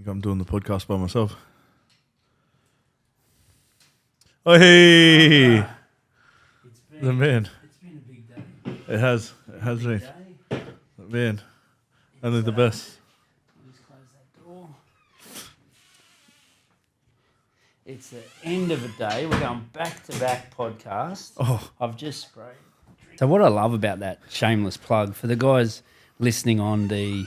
think I'm doing the podcast by myself. Oh, hey! The man. It's been a big day. It has been. Man, only the best. I'll just close that door. It's the end of a day. We're going back-to-back podcast. Oh, I've just sprayed. So what I love about that shameless plug, for the guys listening on the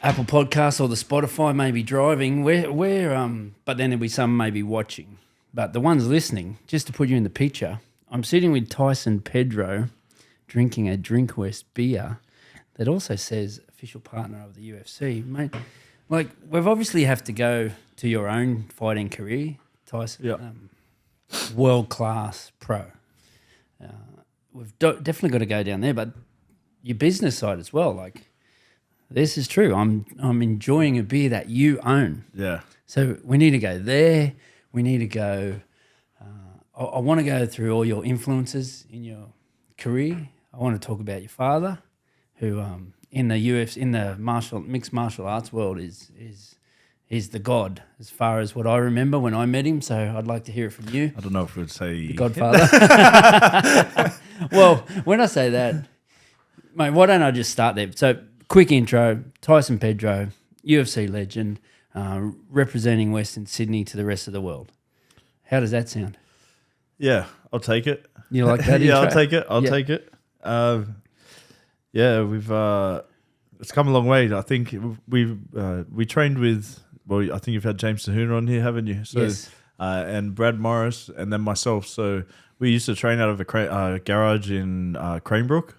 Apple Podcast or the Spotify, maybe driving, but then there'll be some maybe watching. But the ones listening, just to put you in the picture, I'm sitting with Tyson Pedro drinking a Drink West beer that also says official partner of the UFC. Mate, like, we've obviously have to go to your own fighting career, Tyson. yeah. World-class pro. We've definitely got to go down there, but your business side as well. Like, this is true. I'm enjoying a beer that you own. Yeah. So we need to go there. We need to go. I want to go through all your influences in your career. I want to talk about your father, who in the UFC, in the mixed martial arts world is the god as far as what I remember when I met him. So I'd like to hear it from you. I don't know if we'd say... The Godfather. Well, when I say that, mate, why don't I just start there? So, quick intro, Tyson Pedro, UFC legend, representing Western Sydney to the rest of the world. How does that sound? Yeah, I'll take it. You like that Yeah, intro? I'll take it. I'll take it. Yeah, we've... it's come a long way. I think we trained with... Well, I think you've had James Tahuna on here, haven't you? So, Yes. And Brad Morris, and then myself. So we used to train out of a garage in Cranebrook,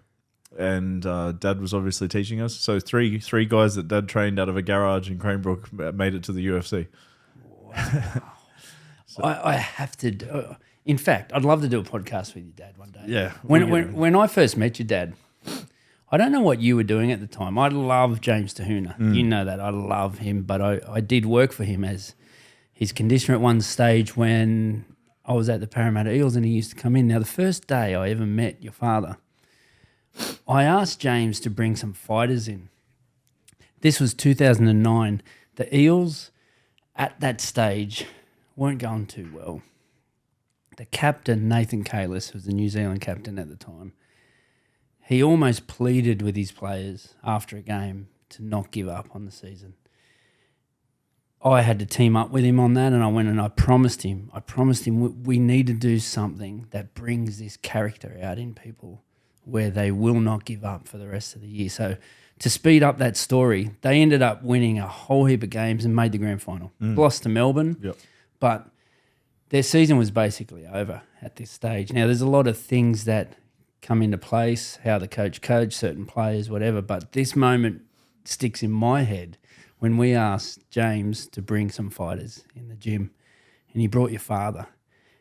and Dad was obviously teaching us. So three guys that Dad trained out of a garage in Cranebrook made it to the UFC. Wow. I have to... in fact, I'd love to do a podcast with your dad one day. Yeah. When I first met your dad, I don't know what you were doing at the time. I love James Tahuna. You know that. I love him, but I did work for him as his conditioner at one stage when I was at the Parramatta Eels, and he used to come in. Now, the first day I ever met your father, I asked James to bring some fighters in. This was 2009. The Eels at that stage weren't going too well. The captain, Nathan Kalis, was the New Zealand captain at the time. He almost pleaded with his players after a game to not give up on the season. I had to team up with him on that, and I went and I promised him we need to do something that brings this character out in people where they will not give up for the rest of the year. So to speed up that story, they ended up winning a whole heap of games and made the grand final. Lost to Melbourne, Yep. but their season was basically over at this stage. Now, there's a lot of things that come into place, how the coach coached certain players, whatever. But this moment sticks in my head when we asked James to bring some fighters in the gym, and he brought your father.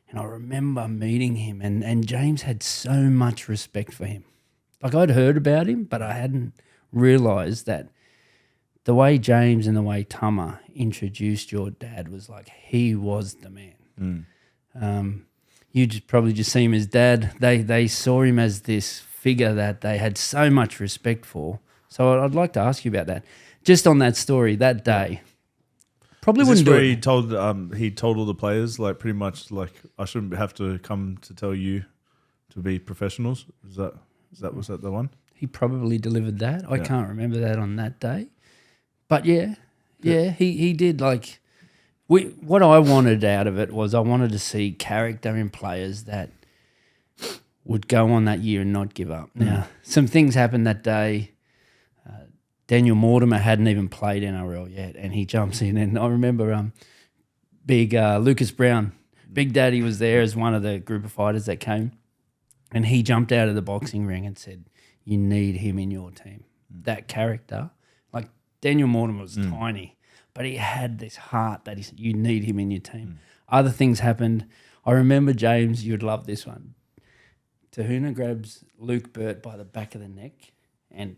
And I remember meeting him, and James had so much respect for him. Like, I'd heard about him, but I hadn't realised that the way James and the way Tama introduced your dad was like he was the man. You probably just see him as dad. They saw him as this figure that they had so much respect for. So I'd like to ask you about that. Just on that story, that day. Probably Is wouldn't this do where it. he told all the players, like, pretty much, like, I shouldn't have to come to tell you to be professionals? Was that the one? He probably delivered that. I can't remember that on that day. But yeah, he did. Like, what I wanted out of it was I wanted to see character in players that would go on that year and not give up. Now, some things happened that day. Daniel Mortimer hadn't even played NRL yet, and he jumps in. And I remember big Lucas Brown, Big Daddy was there as one of the group of fighters that came, and he jumped out of the boxing ring and said, "You need him in your team." That character, like Daniel Mortimer was tiny, but he had this heart that he said, "You need him in your team." Other things happened. I remember, James, you'd love this one. Tahuna grabs Luke Burt by the back of the neck and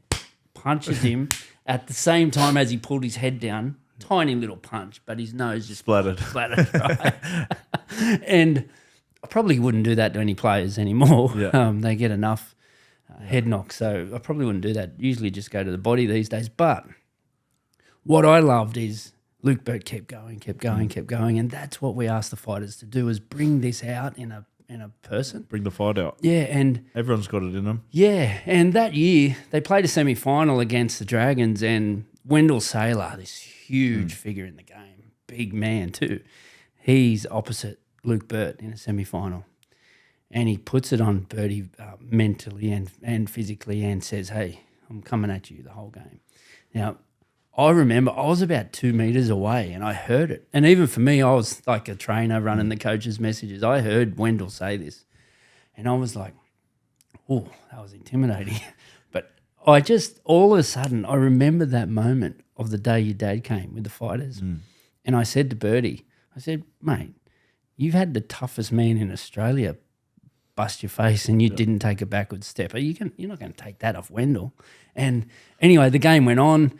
punches him at the same time as he pulled his head down. Tiny little punch, but his nose just Splattered. right? And I probably wouldn't do that to any players anymore. Yeah. They get enough head knocks, so I probably wouldn't do that. Usually just go to the body these days. But what I loved is Luke Burt kept going, and that's what we ask the fighters to do: is bring this out in a person. Bring the fight out. Yeah, and Everyone's got it in them. yeah, and that year they played a semi-final against the Dragons, and Wendell Saylor, this huge figure in the game, big man too, he's opposite Luke Burt in a semi-final, and he puts it on Bertie mentally and physically, and says, "Hey, I'm coming at you the whole game." Now, I remember I was about 2 meters away and I heard it. And even for me, I was like a trainer running the coach's messages. I heard Wendell say this and I was like, oh, that was intimidating. But I just, all of a sudden, I remember that moment of the day your dad came with the fighters. And I said to Bertie, I said, mate, you've had the toughest man in Australia bust your face and you didn't take a backward step. You're not going to take that off Wendell. And anyway, the game went on.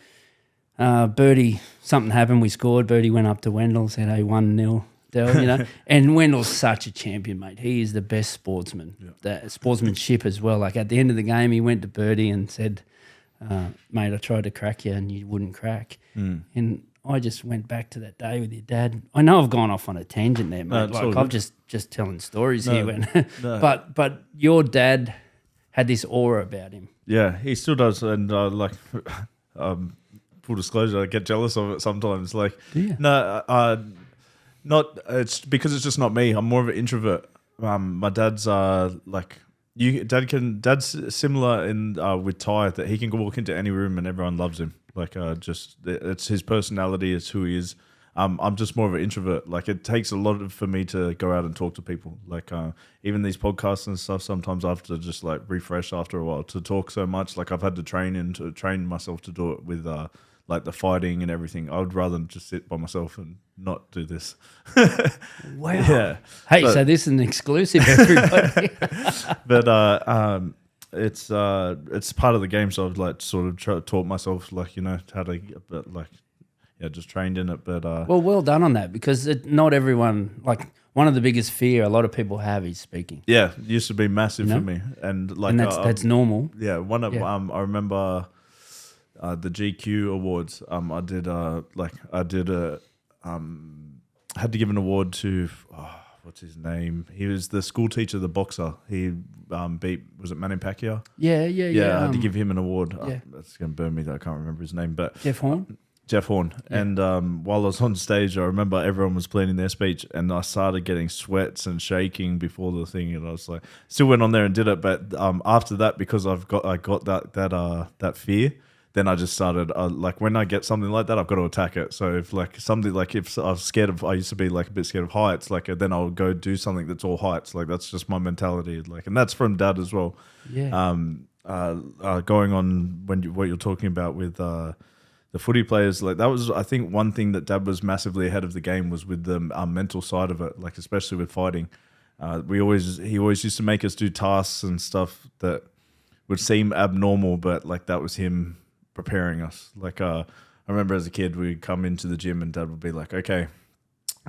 Bertie, something happened. We scored. Bertie went up to Wendell, said, "Hey, 1-0, Del," And Wendell's such a champion, mate. He is the best sportsman. The sportsmanship as well. Like at the end of the game, he went to Bertie and said, "Mate, I tried to crack you and you wouldn't crack." And I just went back to that day with your dad. I know I've gone off on a tangent there, mate. No, like I'm just telling stories here. But your dad had this aura about him. Yeah, he still does. And full disclosure, I get jealous of it sometimes. Like, do you? No, not. It's because it's just not me. I'm more of an introvert. My dad's Dad's similar in with Ty, that he can walk into any room and everyone loves him. Like, just it's his personality. It's who he is. I'm just more of an introvert. Like, it takes a lot for me to go out and talk to people. Like, even these podcasts and stuff, sometimes I have to just like refresh after a while to talk so much. Like, I've had to train myself to do it with like the fighting and everything. I would rather just sit by myself and not do this. Wow. Yeah. Hey, so this is an exclusive, everybody. But it's part of the game. So I've like sort of taught myself, like, how to, but like, just trained in it. But well done on that, because not everyone, like, one of the biggest fear a lot of people have is speaking. Yeah, it used to be massive for me, and like, and that's normal. Yeah, I remember the GQ awards. I had to give an award to what's his name? He was the school teacher, the boxer. He beat, was it Manny Pacquiao? Yeah. I had to give him an award. That's going to burn me that I can't remember his name, but Jeff Horn. Yeah. And while I was on stage, I remember everyone was planning their speech, and I started getting sweats and shaking before the thing, and I was like, still went on there and did it. But after that, because I got that fear, then I just started like, when I get something like that, I've got to attack it. So if like something, like if I was scared of, I used to be like a bit scared of heights, like then I'll go do something that's all heights. Like, that's just my mentality. Like, and that's from Dad as well. Yeah. Going on what you're talking about with the footy players, like, that was, I think, one thing that Dad was massively ahead of the game was with the mental side of it, like, especially with fighting. He always used to make us do tasks and stuff that would seem abnormal, but like, that was him preparing us. Like, I remember as a kid, we'd come into the gym and Dad would be like, okay,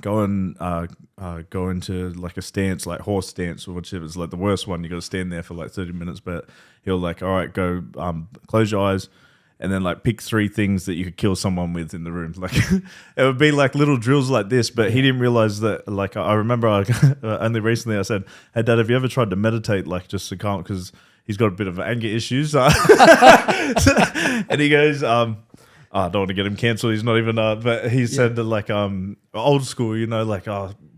go into like a stance, like horse stance, or whichever is like the worst one. You got to stand there for like 30 minutes, but he'll like, all right, go close your eyes, and then like pick 3 things that you could kill someone with in the room. Like, it would be like little drills like this, but he didn't realize that. Like, I remember only recently I said, hey Dad, have you ever tried to meditate, like, just to calm, because he's got a bit of anger issues. And he goes, I don't want to get him cancelled. He's not even, but he said that, like, old school, like,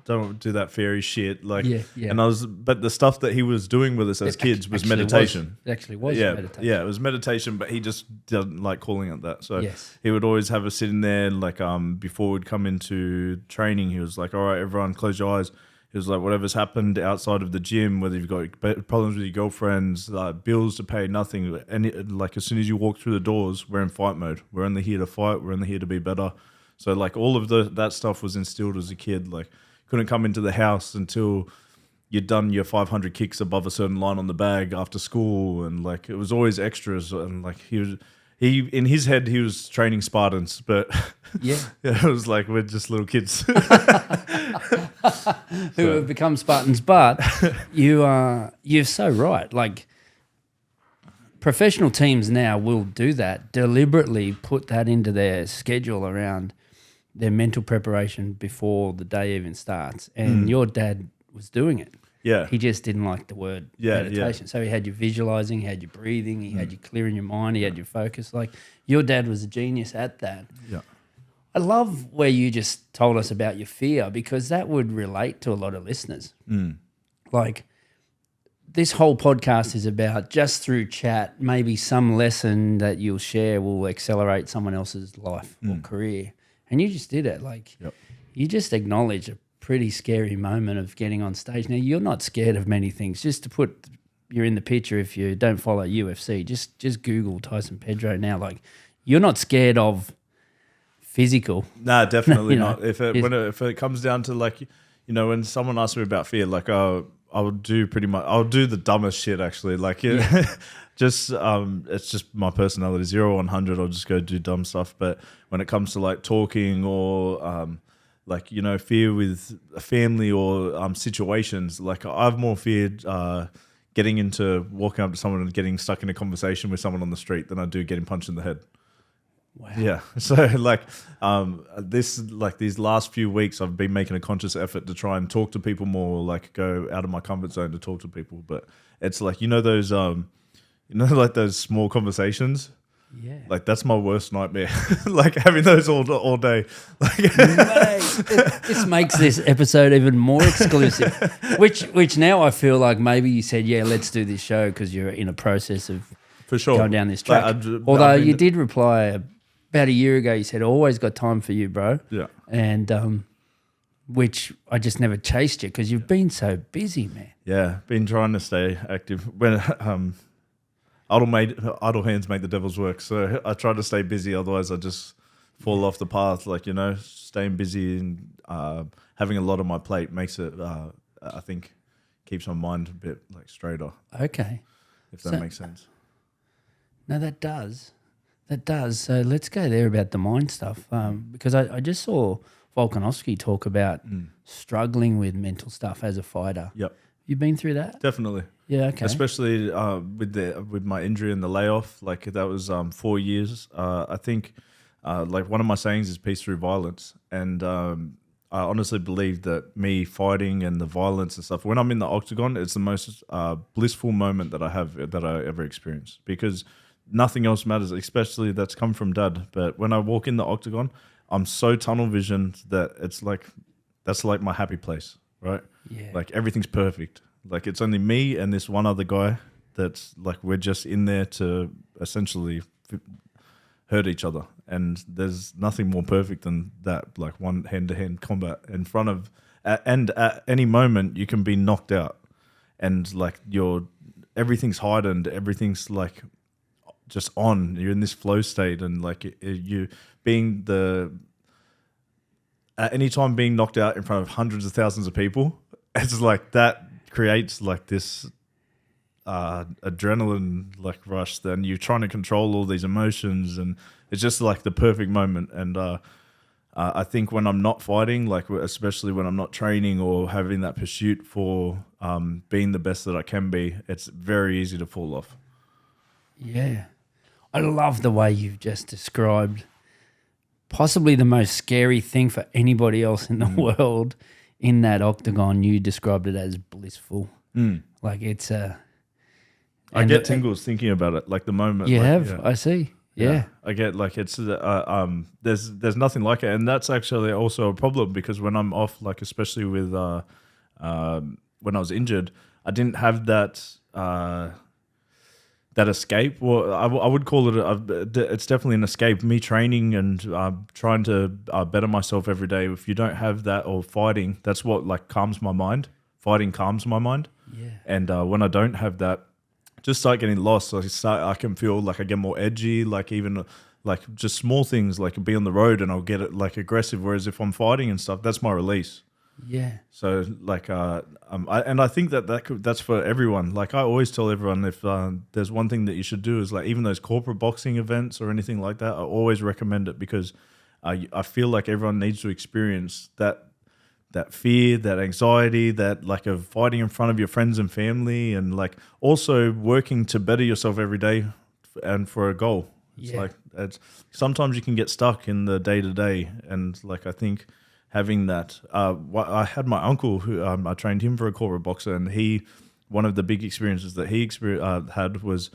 don't do that fairy shit. Like, and but the stuff that he was doing with us as kids was meditation. It actually was meditation. Yeah, it was meditation, but he just didn't like calling it that. So he would always have us sit in there, like, before we'd come into training, he was like, all right, everyone close your eyes. He was like, whatever's happened outside of the gym, whether you've got problems with your girlfriends, bills to pay, nothing. And like, as soon as you walk through the doors, we're in fight mode. We're only here to fight. We're only here to be better. So like, all of that stuff was instilled as a kid. Like, couldn't come into the house until you'd done your 500 kicks above a certain line on the bag after school. And like, it was always extras. And like, he in his head, he was training Spartans, but it was like, we're just little kids who have become Spartans. But you're so right. Like, professional teams now will do that, deliberately put that into their schedule around their mental preparation before the day even starts. And your dad was doing it. Yeah. He just didn't like the word meditation. So he had you visualizing, he had you breathing, he had you clearing your mind, he had you focus. Like your dad was a genius at that. Yeah. I love where you just told us about your fear, because that would relate to a lot of listeners. Like this whole podcast is about, just through chat, maybe some lesson that you'll share will accelerate someone else's life or career. And you just did it. Like you just acknowledged a pretty scary moment of getting on stage. Now, you're not scared of many things. Just to put you in the picture, if you don't follow UFC, just Google Tyson Pedro now. Like you're not scared of physical. Nah, definitely not. If it comes down to like, when someone asks me about fear, like I'll do the dumbest shit actually. Like just it's just my personality. 0 100. I'll just go do dumb stuff. But when it comes to like talking or fear with a family or situations, like I've more feared walking up to someone and getting stuck in a conversation with someone on the street than I do getting punched in the head. Wow. Yeah. So these last few weeks I've been making a conscious effort to try and talk to people more, like go out of my comfort zone to talk to people. But it's like, those like those small conversations. Yeah. Like that's my worst nightmare. Like having those all day. Like Mate, this makes this episode even more exclusive. Which now I feel like maybe you said, yeah, let's do this show because you're in a process of for sure going down this track. Although you did reply about a year ago, you said, always got time for you, bro. Yeah. And which I just never chased you because you've been so busy, man. Yeah, been trying to stay active. When idle hands make the devil's work. So I try to stay busy, otherwise I just fall off the path. Like, staying busy and having a lot on my plate makes it, I think, keeps my mind a bit like straighter. Okay. If that makes sense. No, that does. That does. So let's go there about the mind stuff, because I just saw Volkanovski talk about struggling with mental stuff as a fighter. Yep. You been through that? Definitely. Yeah, okay. Especially with my injury and the layoff, like that was 4 years. I think like one of my sayings is peace through violence, and I honestly believe that me fighting and the violence and stuff, when I'm in the octagon, it's the most blissful moment that I ever experienced, because nothing else matters, especially that's come from Dad. But when I walk in the octagon, I'm so tunnel visioned that that's like my happy place, right? Yeah. Like everything's perfect. Like it's only me and this one other guy that's like, we're just in there to essentially hurt each other. And there's nothing more perfect than that, like one hand-to-hand combat in front of, and at any moment you can be knocked out, and like everything's heightened, everything's like just on. You're in this flow state, and like you being at any time being knocked out in front of hundreds of thousands of people, it's like that creates like this adrenaline like rush. Then you're trying to control all these emotions, and it's just like the perfect moment. And I think when I'm not fighting, like especially when I'm not training or having that pursuit for being the best that I can be, it's very easy to fall off. Yeah. I love the way you've just described possibly the most scary thing for anybody else in the world in that octagon. You described it as blissful. Like it's I get tingles thinking about it, like the moment. You like, have? Yeah. I see. Yeah. I get like it's there's nothing like it, and that's actually also a problem, because when I'm off, like especially with when I was injured, I didn't have that that escape. Well, I would call it it's definitely an escape. Me training and trying to better myself every day. If you don't have that, or fighting, that's what like calms my mind. Fighting calms my mind. Yeah. And when I don't have that, just start getting lost. I can feel like I get more edgy, like even like just small things, like be on the road and I'll get it like aggressive. Whereas if I'm fighting and stuff, that's my release. Yeah. So like, I think that's for everyone. Like I always tell everyone, if there's one thing that you should do is like, even those corporate boxing events or anything like that, I always recommend it, because I feel like everyone needs to experience that fear, that anxiety, that like of fighting in front of your friends and family, and like also working to better yourself every day and for a goal. It's like Sometimes you can get stuck in the day to day, and like I think having that. I had my uncle who I trained him for a corporate boxer, and one of the big experiences that he had was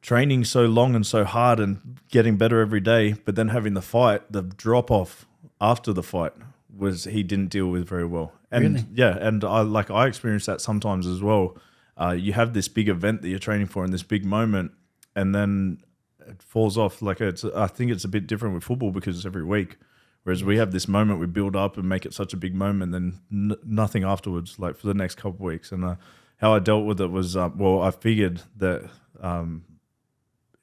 training so long and so hard and getting better every day, but then having the drop off after the fight was he didn't deal with very well. And Really? yeah, and I experience that sometimes as well. You have this big event that you're training for in this big moment, and then it falls off. Like I think it's a bit different with football because it's every week. Whereas we have this moment, we build up and make it such a big moment, then nothing afterwards, like for the next couple of weeks. And how I dealt with it was, I figured that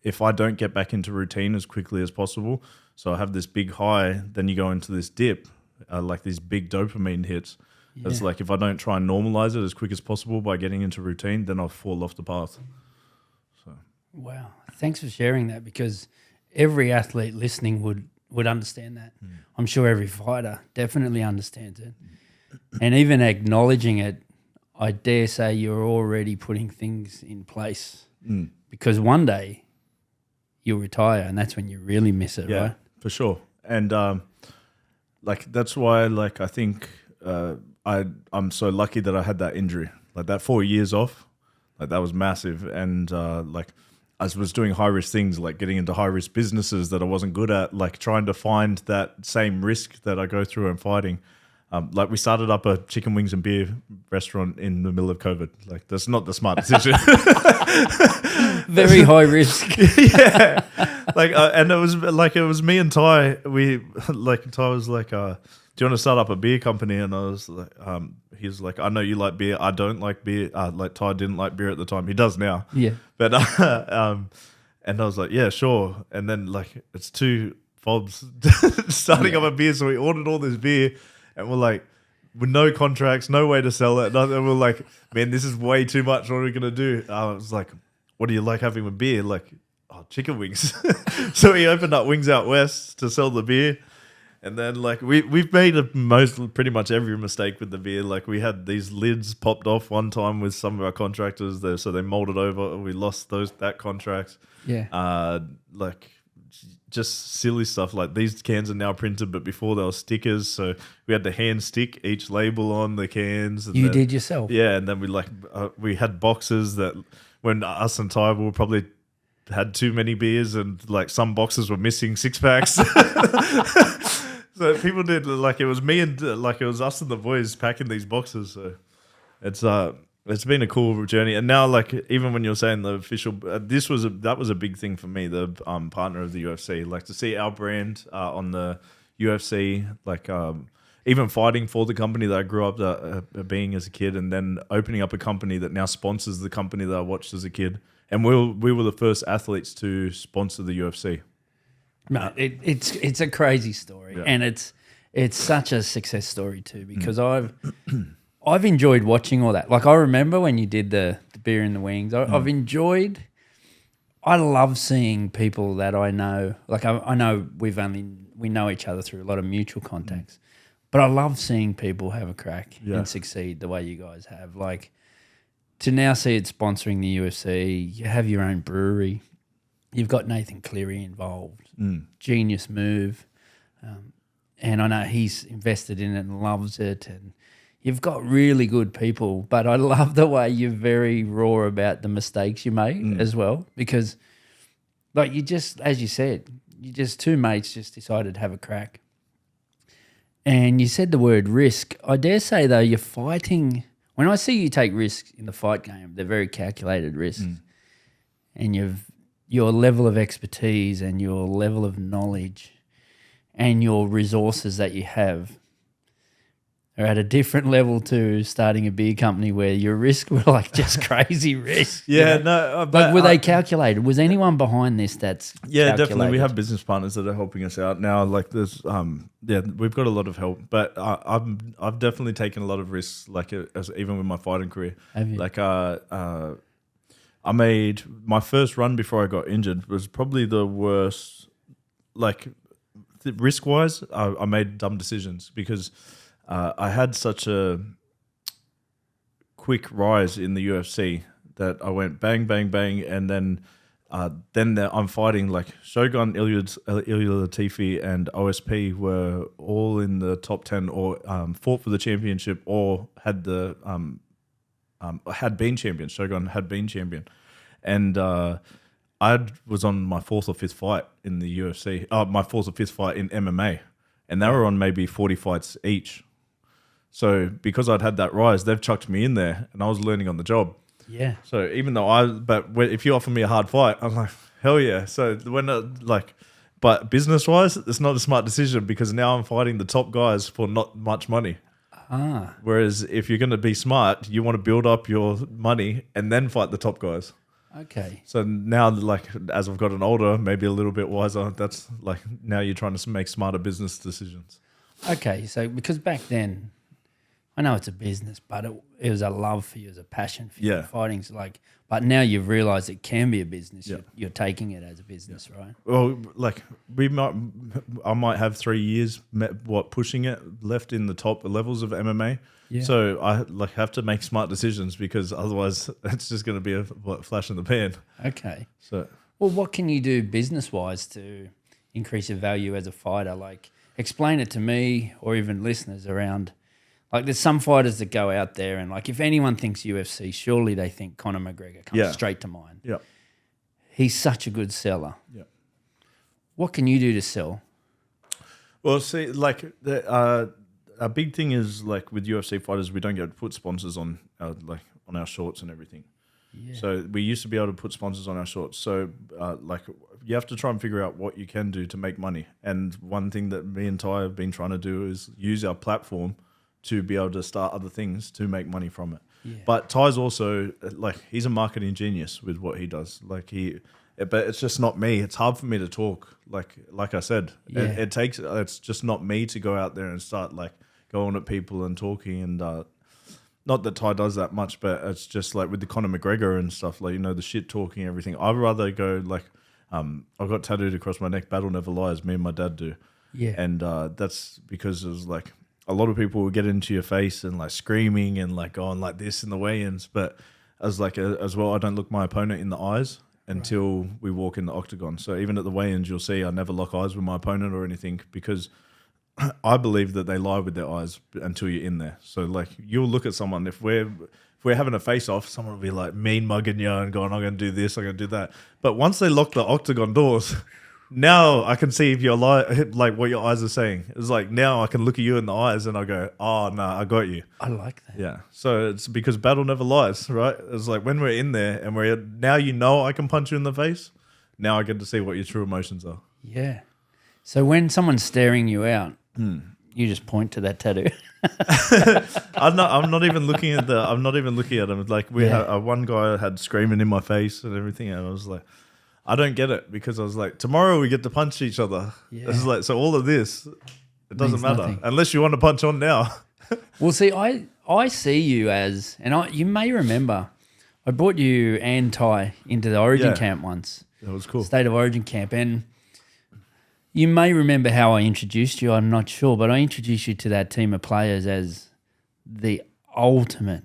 if I don't get back into routine as quickly as possible, so I have this big high, then you go into this dip, like these big dopamine hits. Yeah. It's like if I don't try and normalize it as quick as possible by getting into routine, then I'll fall off the path. So. Wow. Thanks for sharing that, because every athlete listening would understand that. I'm sure every fighter definitely understands it. And even acknowledging it, I dare say you're already putting things in place because one day you'll retire and that's when you really miss it, right? For sure. And like that's why like I think I'm so lucky that I had that injury. Like that 4 years off, like that was massive. And like I was doing high risk things, like getting into high risk businesses that I wasn't good at, like trying to find that same risk that I go through in fighting. Like we started up a chicken wings and beer restaurant in the middle of COVID. Like that's not the smart decision. Very high risk. Yeah. Like, and it was me and Ty. Ty was like, do you want to start up a beer company? And I was like, he was like, I know you like beer. I don't like beer. Like Ty didn't like beer at the time. He does now. Yeah. But, and I was like, yeah, sure. And then like, it's two fobs starting up a beer. So we ordered all this beer and we're like, with no contracts, no way to sell it. And we're like, man, this is way too much. What are we going to do? I was like, what do you like having with beer? Like, chicken wings. So we opened up Wings Out West to sell the beer. And then like we've made pretty much every mistake with the beer. Like we had these lids popped off one time with some of our contractors there, so they molded over. We lost that contract. Yeah. Like just silly stuff. Like these cans are now printed, but before they were stickers, so we had to hand stick each label on the cans. And you did yourself. Yeah, and then we had boxes that when us and Ty were probably had too many beers, and like some boxes were missing 6-packs. So people did like it was me and like it was us and the boys packing these boxes. So it's been a cool journey. And now like even when you're saying the official, that was a big thing for me. The partner of the UFC, like to see our brand on the UFC, like even fighting for the company that I grew up being as a kid, and then opening up a company that now sponsors the company that I watched as a kid. And we were the first athletes to sponsor the UFC. No, it's a crazy story, and it's such a success story too, because I've enjoyed watching all that. Like I remember when you did the beer and the wings. I love seeing people that I know. Like I know we know each other through a lot of mutual contacts, but I love seeing people have a crack and succeed the way you guys have. Like to now see it sponsoring the UFC, you have your own brewery. You've got Nathan Cleary involved. Genius move. And I know he's invested in it and loves it. And you've got really good people. But I love the way you're very raw about the mistakes you made as well. Because, like you just, as you said, two mates just decided to have a crack. And you said the word risk. I dare say, though, you're fighting. When I see you take risks in the fight game, they're very calculated risks. And your level of expertise and your level of knowledge and your resources that you have are at a different level to starting a beer company where your risks were like just crazy risks. Yeah, no. But were they calculated? Was anyone behind this that's calculated? Definitely. We have business partners that are helping us out now. Like there's, we've got a lot of help. But I've definitely taken a lot of risks, like even with my fighting career. Have you? Like I made my first run before I got injured was probably the worst. Like risk wise, I made dumb decisions because I had such a quick rise in the UFC that I went bang, bang, bang, and then I'm fighting like Shogun, Ilya Latifi, and OSP were all in the top 10 or fought for the championship or had had been champion. Shogun had been champion, and I was on my fourth or fifth fight in the UFC. My fourth or fifth fight in MMA, and they were on maybe 40 fights each. So because I'd had that rise, they've chucked me in there, and I was learning on the job. Yeah. So even though if you offer me a hard fight, I'm like, hell yeah. So but business wise, it's not a smart decision because now I'm fighting the top guys for not much money. Whereas if you're going to be smart, you want to build up your money and then fight the top guys. Okay. So now, like, as I've gotten older, maybe a little bit wiser, that's like now you're trying to make smarter business decisions. Okay. So because back then, I know it's a business, but it was a love for you, it was a passion for you. Fighting's like, but now you've realised it can be a business. Yeah. You're taking it as a business, right? Well, like I might have 3 years pushing it left in the top levels of MMA. Yeah. So I have to make smart decisions because otherwise it's just going to be a flash in the pan. Okay. So well, what can you do business wise to increase your value as a fighter? Like, explain it to me or even listeners around. Like, there's some fighters that go out there and, like, if anyone thinks UFC, surely they think Conor McGregor comes straight to mind. Yeah. He's such a good seller. Yeah. What can you do to sell? Well, see, like, a big thing is, like, with UFC fighters, we don't get to put sponsors on our shorts and everything. Yeah. So we used to be able to put sponsors on our shorts. So, you have to try and figure out what you can do to make money. And one thing that me and Ty have been trying to do is use our platform to be able to start other things to make money from it. Yeah. But Ty's also, like, he's a marketing genius with what he does. Like, but it's just not me. It's hard for me to talk. Like I said, it's just not me to go out there and start, like, going at people and talking. And not that Ty does that much, but it's just like with the Conor McGregor and stuff, like, the shit talking, everything. I'd rather go, like, I've got tattooed across my neck, "Battle Never Lies," me and my dad do. Yeah. And that's because it was like, a lot of people will get into your face and, like, screaming and, like, going like this in the weigh-ins. But as well, I don't look my opponent in the eyes until we walk in the octagon. So even at the weigh-ins, you'll see I never lock eyes with my opponent or anything because I believe that they lie with their eyes until you're in there. So, like, you'll look at someone, if we're having a face-off, someone will be, like, mean mugging you and going, "I'm going to do this, I'm going to do that." But once they lock the octagon doors, now I can see if you're like what your eyes are saying. It's like now I can look at you in the eyes and I go, "Oh no, I got you." I like that. Yeah. So it's because battle never lies, right? It's like when we're in there and I can punch you in the face. Now I get to see what your true emotions are. Yeah. So when someone's staring you out, you just point to that tattoo. I'm not even looking at them. Like we had one guy had screaming in my face and everything, and I was like, I don't get it because I was like, tomorrow we get to punch each other. Yeah. It's like, so all of this, it doesn't matter nothing. Unless you want to punch on now. Well, see, I see you as, and you may remember, I brought you and Ty into the Origin camp once. That was cool. State of Origin camp, and you may remember how I introduced you. I'm not sure, but I introduced you to that team of players as the ultimate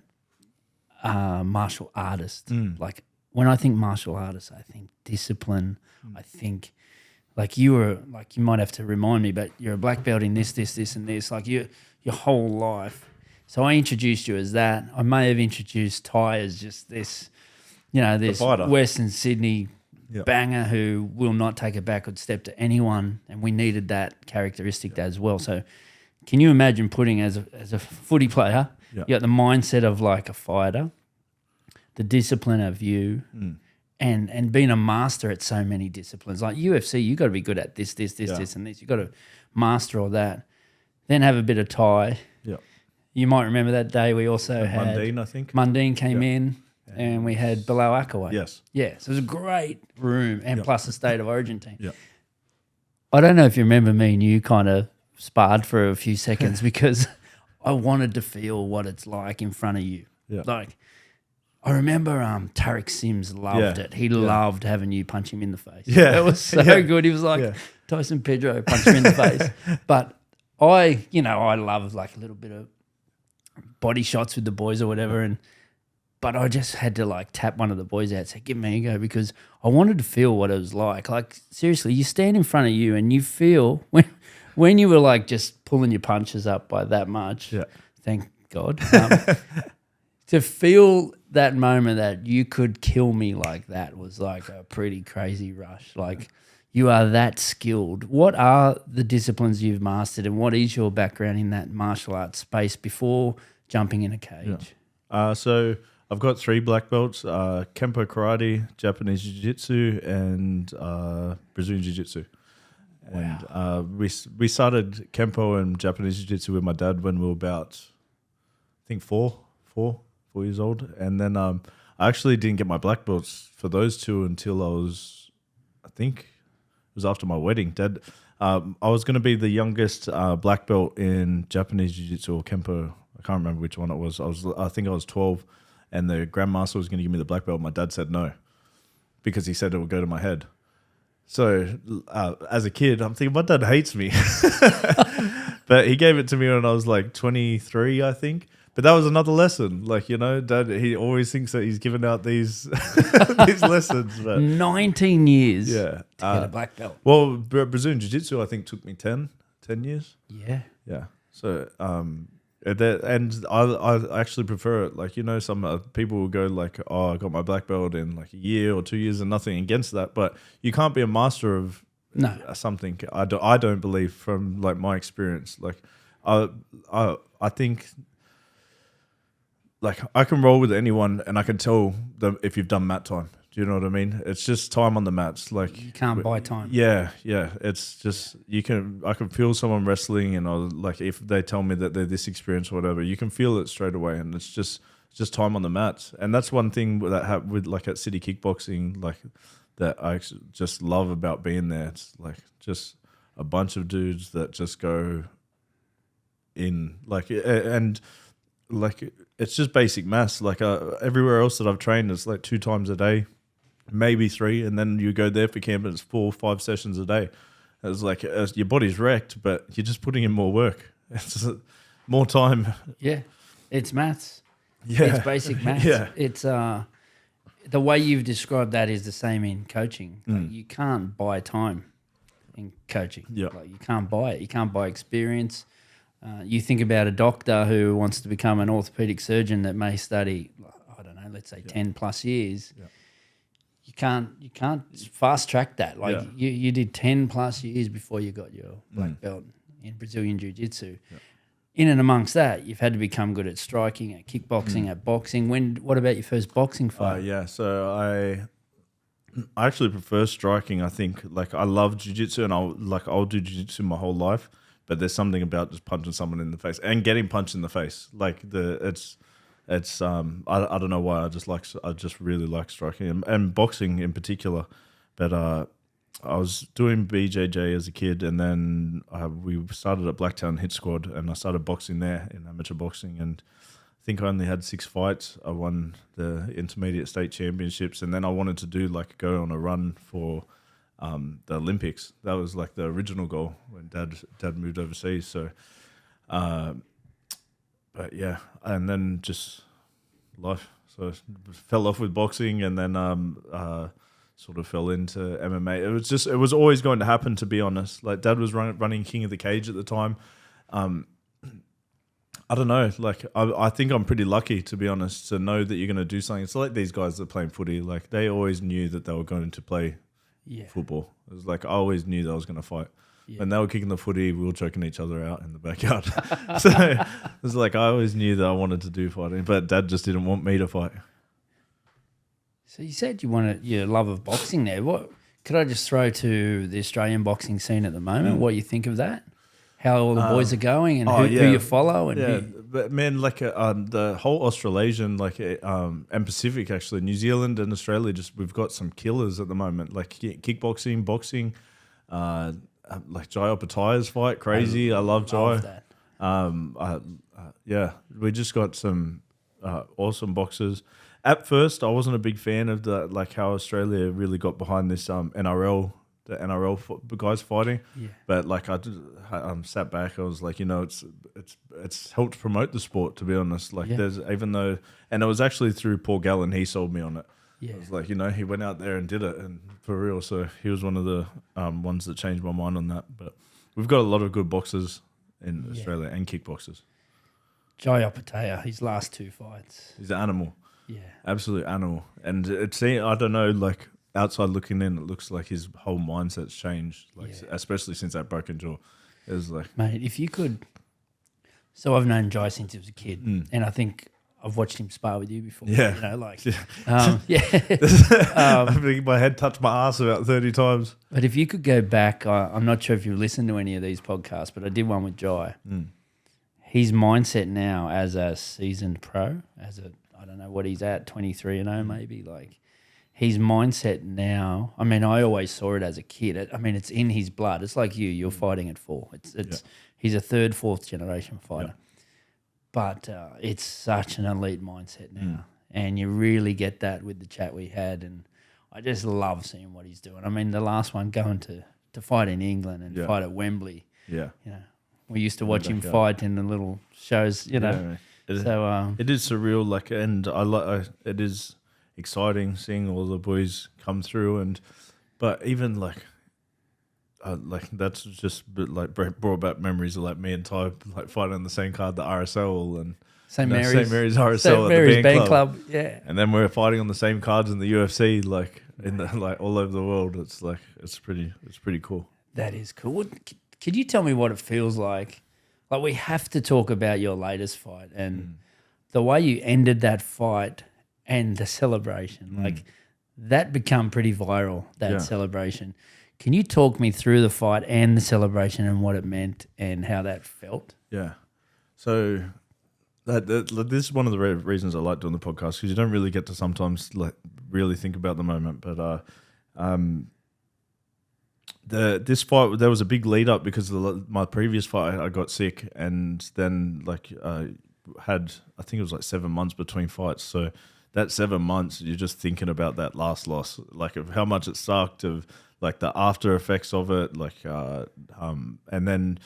martial artist. Like, when I think martial artists, I think discipline. I think, like, you might have to remind me, but you're a black belt in this, and this. Like, your whole life. So I introduced you as that. I may have introduced Ty as just this, this Western Sydney banger who will not take a backward step to anyone, and we needed that characteristic as well. So can you imagine putting as a footy player, you got the mindset of like a fighter, the discipline of you, and being a master at so many disciplines. Like UFC, you got to be good at this, and this. You got to master all that. Then have a bit of Thai. Yeah. You might remember that day we also had Mundine, I think. Mundine came in, and we had Bilal Akaway. Yes. Yeah. So it was a great room, and plus the State of Origin team. Yeah. I don't know if you remember me and you kind of sparred for a few seconds because I wanted to feel what it's like in front of you. Yeah. Like, I remember Tariq Sims loved it. He loved having you punch him in the face. Yeah. It was so good. He was like, Tyson Pedro, punch him in the face. But I love like a little bit of body shots with the boys or whatever. And But I just had to like tap one of the boys out and say, give me a go, because I wanted to feel what it was like. Like, seriously, you stand in front of you and you feel when you were like just pulling your punches up by that much, thank God, to feel that moment that you could kill me like that was like a pretty crazy rush. Like, you are that skilled. What are the disciplines you've mastered, and what is your background in that martial arts space before jumping in a cage? So I've got 3 black belts: Kempo Karate, Japanese Jiu-Jitsu, and Brazilian Jiu-Jitsu. Wow. And we started Kempo and Japanese Jiu-Jitsu with my dad when we were about, I think, 4 years old. And then I actually didn't get my black belts for those 2 until I think it was after my wedding. Dad, I was going to be the youngest black belt in Japanese Jiu-Jitsu or Kempo. I can't remember which one it was. I think I was 12, and the grandmaster was going to give me the black belt. My dad said no, because he said it would go to my head. So as a kid, I'm thinking, my dad hates me. But he gave it to me when I was like 23, I think. But that was another lesson. Like, Dad, he always thinks that he's giving out these these lessons. But 19 years to get a black belt. Well, Brazilian Jiu-Jitsu, I think, took me 10 years. Yeah. Yeah. So, and I actually prefer it. Like, some people will go like, oh, I got my black belt in like a year or 2 years, and nothing against that. But you can't be a master of something. I don't believe, from like my experience. Like, I think, like, I can roll with anyone, and I can tell them if you've done mat time. Do you know what I mean? It's just time on the mats. Like, you can't buy time. Yeah. It's just I can feel someone wrestling, and like, if they tell me that they're this experienced or whatever, you can feel it straight away, and it's just time on the mats. And that's one thing that with like at City Kickboxing, like, that I just love about being there. It's like just a bunch of dudes that just go in, like, and like, it's just basic maths. Like, everywhere else that I've trained, it's like 2 times a day, maybe 3, and then you go there for camp and it's 4 or 5 sessions a day. It's like, your body's wrecked, but you're just putting in more work. It's more time. Yeah, it's maths. Yeah, it's basic maths. Yeah, it's the way you've described that is the same in coaching. Like, you can't buy time in coaching. Yeah, like, you can't buy it. You can't buy experience. You think about a doctor who wants to become an orthopedic surgeon that may study, I don't know, let's say 10 plus years. Yeah. You can't fast track that. Like, you did 10 plus years before you got your black belt in Brazilian Jiu-Jitsu. Yeah. In and amongst that, you've had to become good at striking, at kickboxing, at boxing. What about your first boxing fight? So I actually prefer striking. I think, like, I love jiu-jitsu, and I'll do jiu-jitsu my whole life. But there's something about just punching someone in the face and getting punched in the face. Like, it's I don't know why, I just really like striking and boxing in particular. But I was doing BJJ as a kid, and then we started at Blacktown Hit Squad, and I started boxing there in amateur boxing, and I think I only had 6 fights. I won the intermediate state championships, and then I wanted to go on a run for the Olympics. That was like the original goal when Dad moved overseas. So, but yeah, and then just life. So I fell off with boxing, and then sort of fell into MMA. It was always going to happen, to be honest. Like, Dad was running King of the Cage at the time. I don't know. Like, I think I'm pretty lucky, to be honest, to know that you're going to do something. It's like these guys that are playing footy. Like, they always knew that they were going to play football. It was like, I always knew that I was going to fight. When they were kicking the footy, we were choking each other out in the backyard. So it was like, I always knew that I wanted to do fighting, but Dad just didn't want me to fight. So you said you wanted your love of boxing there. What could I just throw to the Australian boxing scene at the moment? What you think of that? How all the boys are going, and who you follow, and but man, like the whole Australasian, like and Pacific, actually, New Zealand and Australia, we've got some killers at the moment, like kickboxing, boxing, like Jai Opataia's fight, crazy. I love Jai. We just got some awesome boxers. At first, I wasn't a big fan of how Australia really got behind this NRL. The NRL guys fighting, but like I sat back, I was like, it's it's helped promote the sport, to be honest. Like Yeah. there's even though, and it was actually through Paul Gallen, he sold me on it. Yeah. It was like, he went out there and did it, and for real. So he was one of the ones that changed my mind on that. But we've got a lot of good boxers in Australia and kickboxers. Jai Opatea, his last 2 fights. He's an animal, Yeah. absolute animal. And I don't know, like outside looking in, it looks like his whole mindset's changed, like especially since that broken jaw. It was like, Mate, if you could. So I've known Jai since he was a kid, and I think I've watched him spar with you before. Yeah. You know, like, I think my head touched my ass about 30 times. But if you could go back, I'm not sure if you listened to any of these podcasts, but I did one with Jai. His mindset now as a seasoned pro, I don't know what he's at, 23-0 maybe, like his mindset now, I mean, I always saw it as a kid. It's in his blood. It's like you're fighting at 4. He's a 3rd, 4th generation fighter. But it's such an elite mindset now. And you really get that with the chat we had. And I just love seeing what he's doing. I mean, the last one going to fight in England and fight at Wembley. Yeah. You know, we used to watch him fight in the little shows, you know. Yeah, it is surreal, like, and it is exciting seeing all the boys come through, but even like that's just like brought back memories of like me and Ty like fighting on the same card, the RSL and St. Mary's RSL St. at Mary's the band club, yeah. And then we're fighting on the same cards in the UFC, like in the, like all over the world. It's like it's pretty cool. That is cool. Could you tell me what it feels like? Like, we have to talk about your latest fight and the way you ended that fight and the celebration. Like, that become pretty viral, that celebration. Can you talk me through the fight and the celebration and what it meant and how that felt? Yeah. So this is one of the reasons I like doing the podcast, because you don't really get to sometimes like really think about the moment. But this fight, there was a big lead up because of my previous fight. I got sick, and then had, I think it was like 7 months between fights. So that 7 months, you're just thinking about that last loss, like of how much it sucked, of like the after effects of it, and then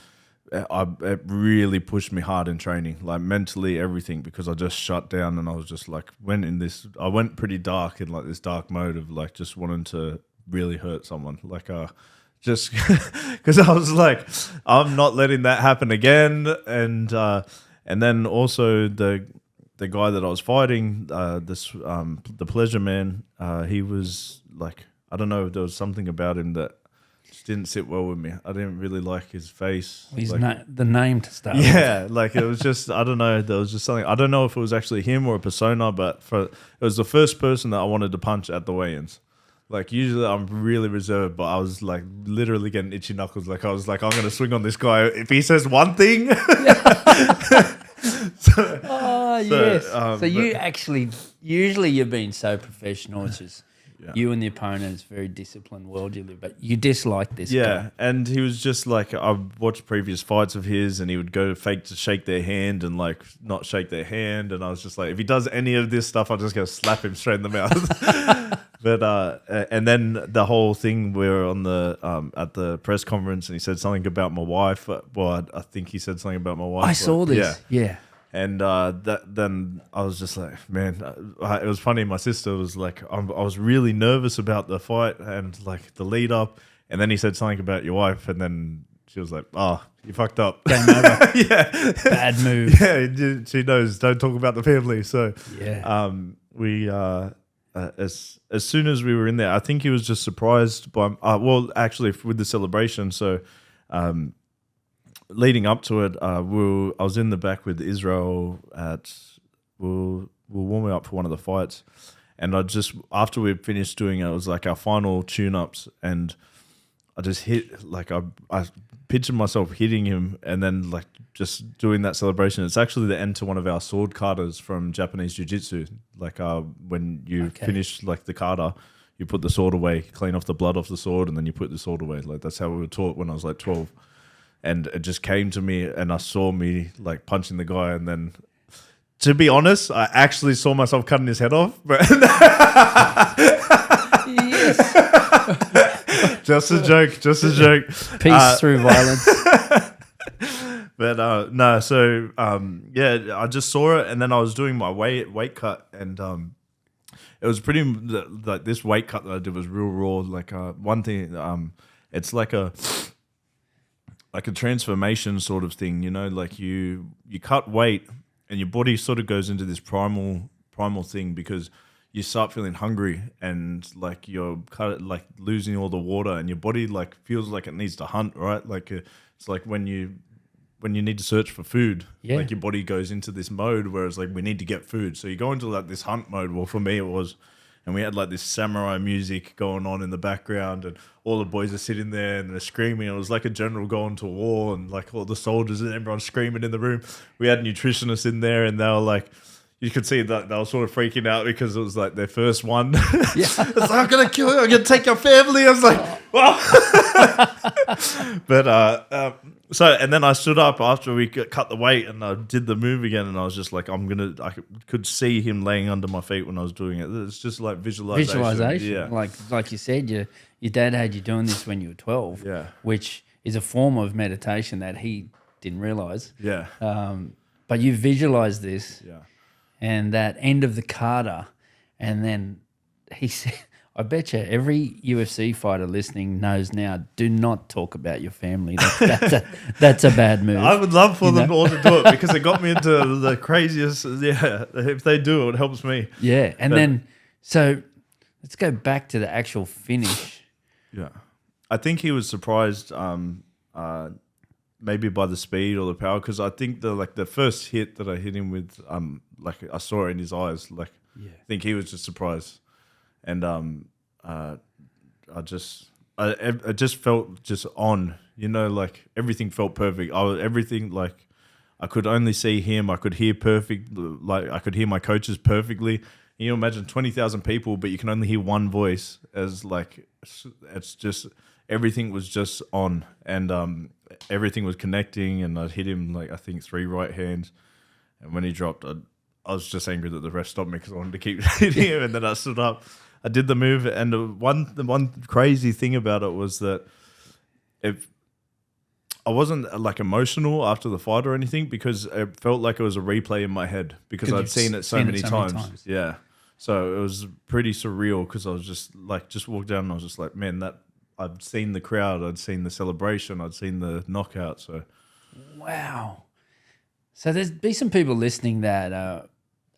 it really pushed me hard in training, like mentally, everything, because I just shut down and I was just like I went pretty dark in like this dark mode of like just wanting to really hurt someone, like just because I was like, I'm not letting that happen again. And then also the guy that I was fighting, the Pleasure Man, he was like, I don't know, there was something about him that just didn't sit well with me. I didn't really like his face. The name to start with. Yeah, like it was just, I don't know, there was just something. I don't know if it was actually him or a persona, but it was the first person that I wanted to punch at the weigh-ins. Like, usually I'm really reserved, but I was like literally getting itchy knuckles. Like, I was like, I'm going to swing on this guy if he says one thing. Yes. So you actually, usually you've been so professional. It's just you and the opponent. It's a very disciplined world you live, but you dislike this guy. And he was just like, I watched previous fights of his, and he would go fake to shake their hand and like not shake their hand. And I was just like, if he does any of this stuff, I'm just going to slap him straight in the mouth. But and then the whole thing, we were on the at the press conference, and he said something about my wife. Well, I think he said something about my wife. I saw this. Yeah. And then I was just like, man, it was funny. My sister was like, I was really nervous about the fight and like the lead up. And then he said something about your wife, and then she was like, "Oh, you fucked up." Game over. Yeah, bad move. Yeah, she knows. Don't talk about the family. So we as soon as we were in there, I think he was just surprised by. Well, actually, with the celebration. So. Leading up to it, I was in the back with Israel we were warming up for one of the fights, and after we finished doing it, it was like our final tune-ups, and I just hit, like I pictured myself hitting him, and then like just doing that celebration. It's actually the end to one of our sword katas from Japanese jiu-jitsu. Like when you finish like the kata, you put the sword away, clean off the blood off the sword, and then you put the sword away. Like that's how we were taught when I was like 12. And it just came to me, and I saw me like punching the guy, and then, to be honest, I actually saw myself cutting his head off. But Yes. just a joke. Peace through violence. But no, so yeah, I just saw it, and then I was doing my weight cut, and it was pretty like this weight cut that I did was real raw. Like one thing, it's like a transformation sort of thing, you know, like you cut weight and your body sort of goes into this primal thing because you start feeling hungry and like you're like losing all the water and your body like feels like it needs to hunt, right? Like it's like when you need to search for food, like your body goes into this mode where it's like we need to get food. So you go into like this hunt mode. Well, for me it was, and we had like this samurai music going on in the background and all the boys are sitting there and they're screaming. It was like a general going to war and like all the soldiers and everyone screaming in the room. We had nutritionists in there and they were like, you could see that they were sort of freaking out because it was like their first one. Yeah. It's like, I'm going to kill you. I'm going to take your family. I was like, well. But so, and then I stood up after we cut the weight and I did the move again. And I was just like, I could see him laying under my feet when I was doing it. It's just like visualization. Yeah. Like you said, your dad had you doing this when you were 12, which is a form of meditation that he didn't realize. Yeah. But you visualize this. Yeah. And that end of the kata, and then he said, I bet you every UFC fighter listening knows now, do not talk about your family. That's a bad move. I would love for them all to do it because it got me into the craziest. Yeah, if they do it helps me. Yeah, and then, so let's go back to the actual finish. Yeah. I think he was surprised maybe by the speed or the power, because I think the first hit that I hit him with, like I saw it in his eyes, like I think he was just surprised, and I just felt just on, you know, like everything felt perfect. Everything, like I could only see him, I could hear perfect, like I could hear my coaches perfectly. You imagine 20,000 people, but you can only hear one voice, as like it's just everything was just on, and everything was connecting, and I hit him like I think 3 right hands, and when he dropped, I was just angry that the ref stopped me because I wanted to keep hitting him, and then I stood up, I did the move, and the one crazy thing about it was that I wasn't like emotional after the fight or anything, because it felt like it was a replay in my head because I'd seen it so many times. Yeah. So it was pretty surreal because I was just walked down and I was just like, man, that I'd seen the crowd, I'd seen the celebration, I'd seen the knockout. So, wow. So there's be some people listening that are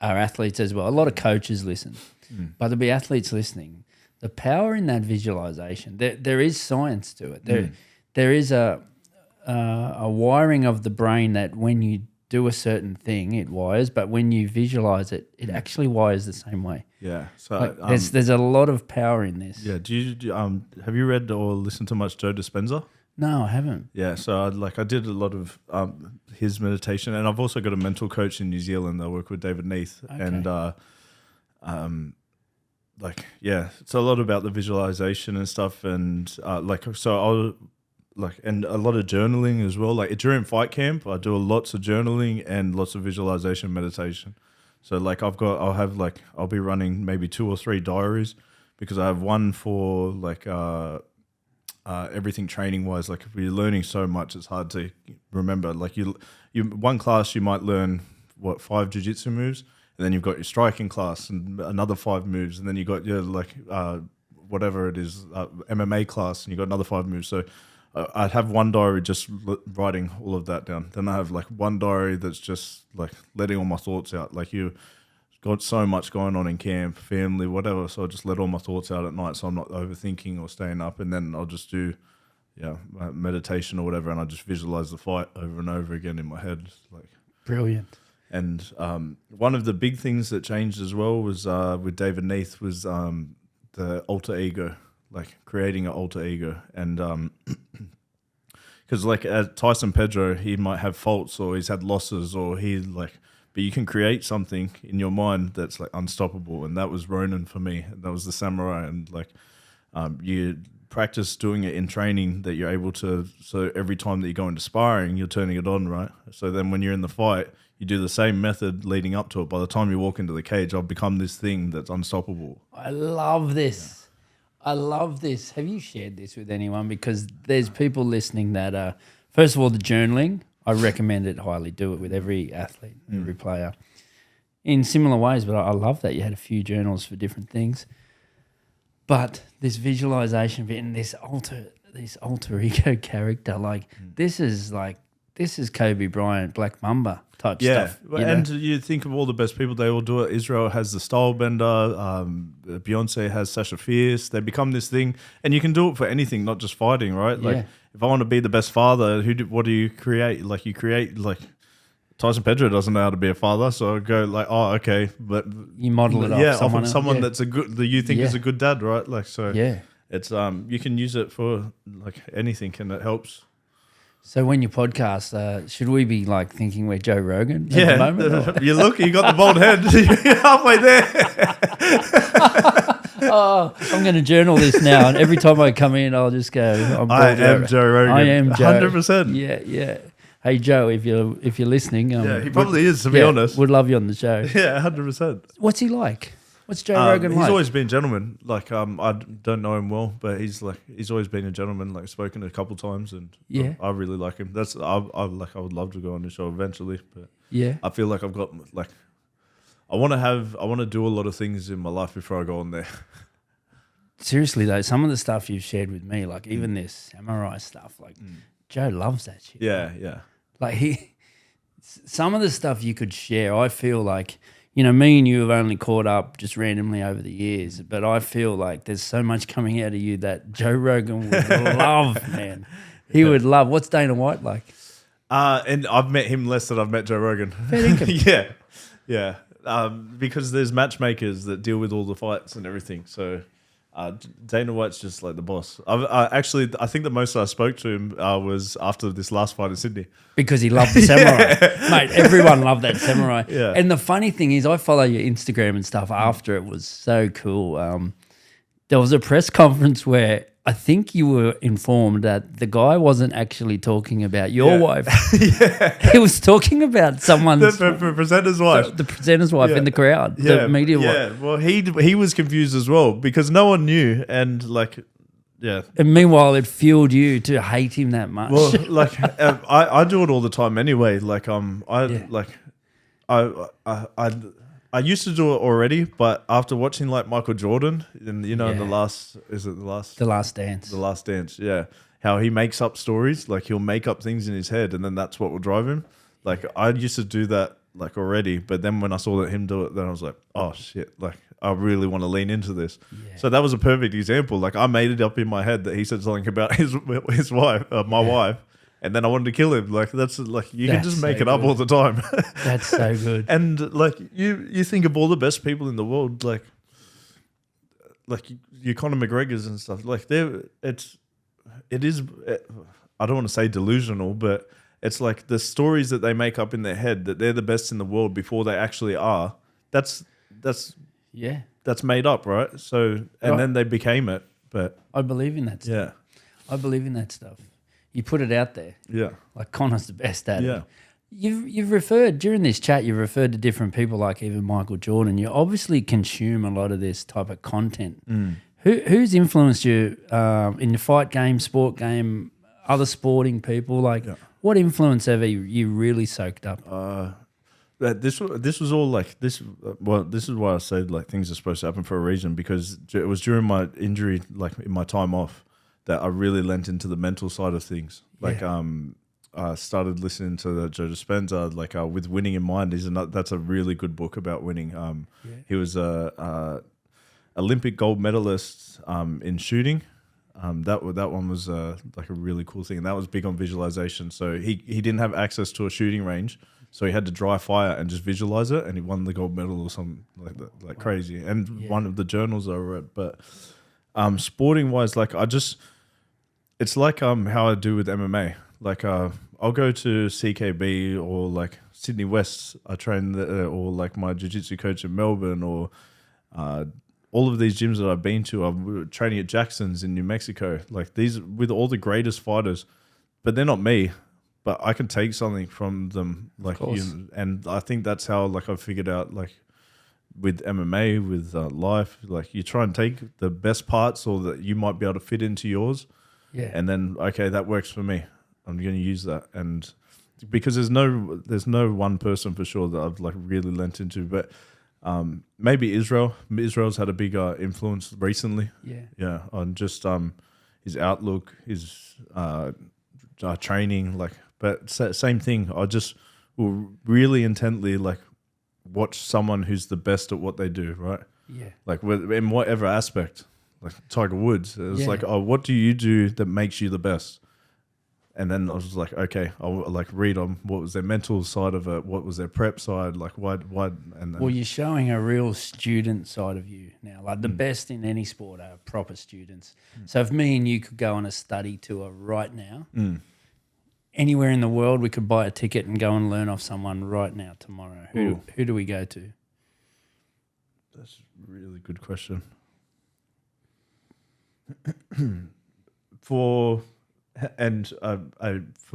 athletes as well. A lot of coaches listen, but there'll be athletes listening. The power in that visualization, there is science to it. There is a wiring of the brain that when you do a certain thing, it wires, but when you visualize it, it actually wires the same way. Yeah. So like there's a lot of power in this. Yeah. Have you read or listened to much Joe Dispenza? No, I haven't. Yeah. So I did a lot of his meditation, and I've also got a mental coach in New Zealand. I work with David Neath, and it's a lot about the visualization and stuff, and and a lot of journaling as well. Like during fight camp, I do lots of journaling and lots of visualization meditation. So like I'll be running maybe 2 or 3 diaries, because I have one for like everything training wise. Like if you're learning so much, it's hard to remember. Like you one class you might learn 5 jiu-jitsu moves, and then you've got your striking class and another 5 moves, and then you got your whatever it is, MMA class, and you got another 5 moves. So I'd have one diary just writing all of that down. Then I have like one diary that's just like letting all my thoughts out. Like you got so much going on in camp, family, whatever. So I just let all my thoughts out at night, so I'm not overthinking or staying up. And then I'll just do, meditation or whatever, and I just visualize the fight over and over again in my head. Like brilliant. And one of the big things that changed as well was with David Neath was the alter ego. Like creating an alter ego, and because like Tyson Pedro, he might have faults or he's had losses or but you can create something in your mind that's like unstoppable, and that was Ronin for me. That was the samurai, and like you practice doing it in training that you're able to. So every time that you go into sparring, you're turning it on, right? So then when you're in the fight, you do the same method leading up to it. By the time you walk into the cage, I've become this thing that's unstoppable. I love this. Yeah. I love this. Have you shared this with anyone? Because there's people listening that first of all, the journaling, I recommend it highly. Do it with every athlete, every player, in similar ways. But I love that you had a few journals for different things. But this visualization bit and this alter ego character, this is Kobe Bryant, Black Mamba type stuff. Yeah, and you think of all the best people, they all do it. Israel has the style bender. Beyonce has Sasha Fierce. They become this thing, and you can do it for anything, not just fighting, right? Like, if I want to be the best father, what do you create? Like, you create, like, Tyson Pedro doesn't know how to be a father, so I go like, oh, okay, but you model it off someone that's a good that you think is a good dad, right? Like, so it's you can use it for like anything, and it helps. So when you podcast, should we be like thinking we're Joe Rogan at the moment? You got the bald head. You're halfway there. I'm going to journal this now, and every time I come in, I'll just go, I am Joe Rogan. I am Joe. 100%. Yeah. Hey Joe, if you're listening, he probably is, to be honest. Would love you on the show. Yeah, 100%. What's he like? What's Joe Rogan like? He's always been a gentleman. Like, I don't know him well, but he's always been a gentleman. Like, spoken a couple times, and I really like him. I would love to go on the show eventually, but I feel like I've got like, I want to do a lot of things in my life before I go on there. Seriously though, some of the stuff you've shared with me, like even this samurai stuff, like Joe loves that shit. Yeah. Like some of the stuff you could share, I feel like, me and you have only caught up just randomly over the years, but I feel like there's so much coming out of you that Joe Rogan would love, man. He would love. What's Dana White like? And I've met him less than I've met Joe Rogan. Yeah. Because there's matchmakers that deal with all the fights and everything. So Dana White's just like the boss. I think the most I spoke to him was after this last fight in Sydney. Because he loved the samurai. Mate, everyone loved that samurai. Yeah. And the funny thing is, I follow your Instagram and stuff after. It was so cool. There was a press conference where I think you were informed that the guy wasn't actually talking about your wife. He was talking about someone's... The presenter's wife. The presenter's wife in the crowd. The media wife. Yeah, well, he was confused as well because no one knew, and like... Yeah. And meanwhile, it fueled you to hate him that much. Well, like I do it all the time anyway. Like I used to do it already, but after watching like Michael Jordan in in The Last Dance. The Last Dance, yeah. How he makes up stories, like he'll make up things in his head, and then that's what will drive him. Like I used to do that like already, but then when I saw him do it, then I was like, oh shit, like I really want to lean into this. Yeah. So that was a perfect example. Like I made it up in my head that he said something about his wife, my wife, and then I wanted to kill him. Like that's like you can just make it up all the time. That's so good. And like you think of all the best people in the world, like your Conor McGregor's and stuff. Like it is. I don't want to say delusional, but it's like the stories that they make up in their head that they're the best in the world before they actually are. That's made up, right? So and then they became it. But I believe in that stuff. Yeah, I believe in that stuff. You put it out there. Yeah, like Conor's the best at it. Yeah. You've referred during this chat. You've referred to different people, like even Michael Jordan. You obviously consume a lot of this type of content. Who's influenced you in your fight game, sport game, other sporting people? Like, what influence have you really soaked up? This was all like this. Well, this is why I said like things are supposed to happen for a reason, because it was during my injury, like in my time off, that I really lent into the mental side of things. Like I started listening to Joe Dispenza, like with Winning in Mind. That's a really good book about winning. He was a Olympic gold medalist in shooting. That one was like a really cool thing, and that was big on visualization. So he didn't have access to a shooting range, so he had to dry fire and just visualize it, and he won the gold medal or something like that, like crazy. And one of the journals I read. But sporting wise, like it's like how I do with MMA. Like I'll go to CKB or like Sydney West. I train there, or like my jiu-jitsu coach in Melbourne, or all of these gyms that I've been to. I'm training at Jackson's in New Mexico. Like these with all the greatest fighters, but they're not me. But I can take something from them, like and I think that's how like I've figured out like with MMA, with life, like you try and take the best parts or that you might be able to fit into yours, and then okay, that works for me. I'm going to use that, and because there's no one person for sure that I've like really lent into, but maybe Israel. Israel's had a big influence recently. Yeah, on just his outlook, his training, like. But same thing. I just will really intently like watch someone who's the best at what they do, right? Yeah. Like in whatever aspect, like Tiger Woods. It was like, oh, what do you do that makes you the best? And then I was like, okay, I'll like read on what was their mental side of it, what was their prep side, like why, and then, well, you're showing a real student side of you now. Like the best in any sport are proper students. So if me and you could go on a study tour right now, anywhere in the world, we could buy a ticket and go and learn off someone right now, tomorrow. Who do we go to? That's a really good question. For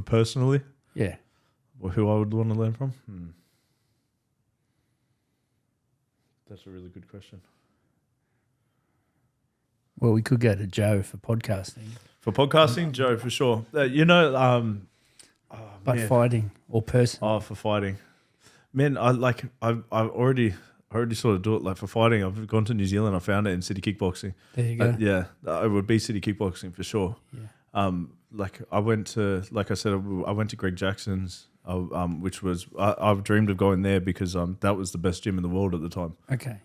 personally, Yeah. who I would want to learn from? That's a really good question. Well, we could go to Joe for podcasting. For podcasting, Joe, for sure. But fighting or person. Oh, for fighting, man! I already sort of do it. Like for fighting, I've gone to New Zealand. I found it in City Kickboxing. There you go. Yeah, it would be City Kickboxing for sure. Yeah. Like I went to, like I said, I went to Greg Jackson's, which was I've dreamed of going there because that was the best gym in the world at the time. Okay.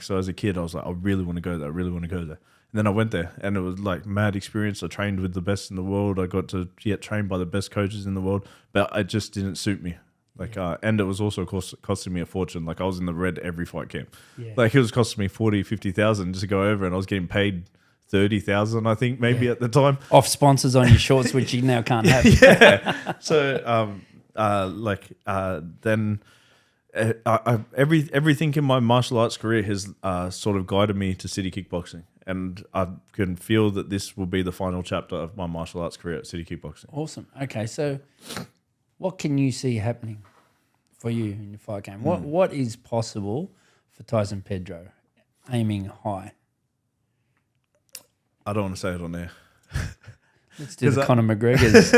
So as a kid, I was like, I really want to go there. I really want to go there. And then I went there, and it was like mad experience. I trained with the best in the world. I got to get trained by the best coaches in the world, but it just didn't suit me. Like, and it was also costing me a fortune. Like I was in the red every fight camp. Yeah. Like it was costing me 40,000-50,000 just to go over, and I was getting paid 30,000, I think, maybe at the time. Off sponsors on your shorts, which you now can't have. Yeah. So, then everything in my martial arts career has sort of guided me to City Kickboxing, and I can feel that this will be the final chapter of my martial arts career at City Kickboxing. Awesome. Okay, so what can you see happening for you in your fight game? What is possible for Tyson Pedro aiming high? I don't want to say it on air. Let's do the Conor McGregor's.